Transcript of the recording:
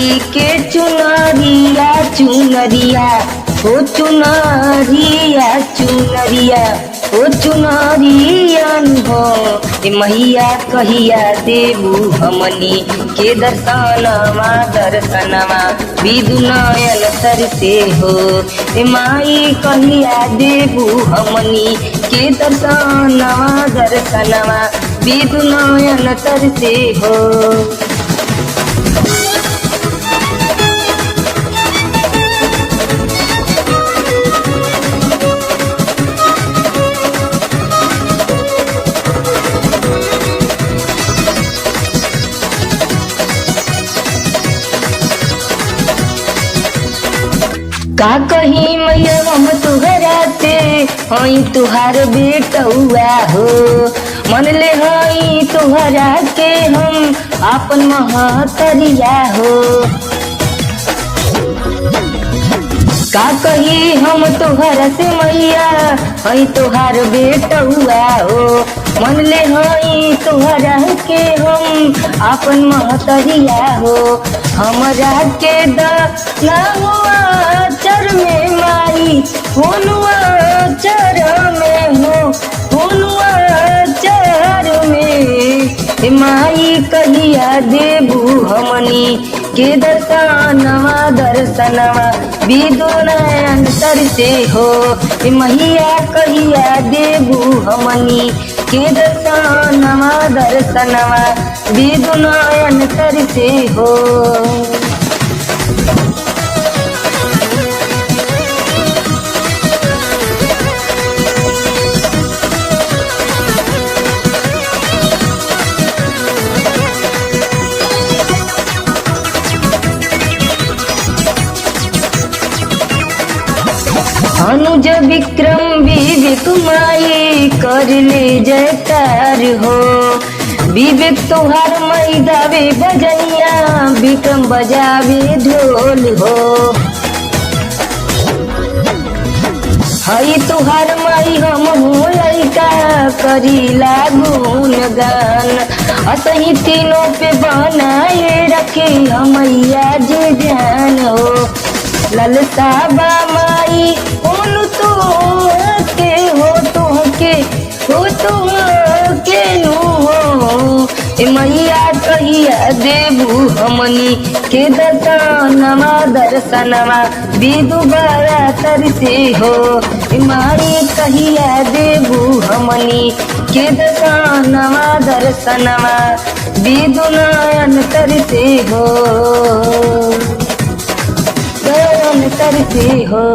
माई के चुनरिया चुनरिया हो चुनरिया चुनरिया हो चुनरियन हो मैया कहिया देबू हमनी के दर्शनमा दर्शनमा विदु नयन तर से हो माई कहिया देबू हमनी के दर्शनमा दर्शनमा विदु नयन तर से हो। का कहीं मैया हम तुहरा से हई तुहार बेटुआ हो मन ले हई तुहरा के हम आपन महतरिया हो। का कही हम तुहरा से मैया हई तुहार बेटुआ हो मन ले हई तुहरा के हम आपन महतरिया हो। हमरा के दहुआ चर में माई हुनुआ चर में हो हुनुआ चर में माई कहिया देबू हमनी के दर्शनमा दर्शनमा विदु नयन तर से हो मैया कहिया देबू हमनी के दर्शनमा दर्शनमा विदु नयन तर से हो। अनुज विक्रम विवेक माई कर ले जयकार हो विवेक तोहार मई गावे बजैया विक्रम बजावे ढोल हो। हई तुहार माई हम लइका करी लागून गान असही तीनों पे बनाए रखे हमैया जे ध्यान हो। ललता बा माई उन तो के हो तुहके नु हो मैया कहिया देबू हमनी के दर्शनमा दर्शनमा विदु बारा तर से हो माई कहिया देबू हमनी के दर्शनमा दर्शनमा विदु नयन तर से हो नयन तर से हो।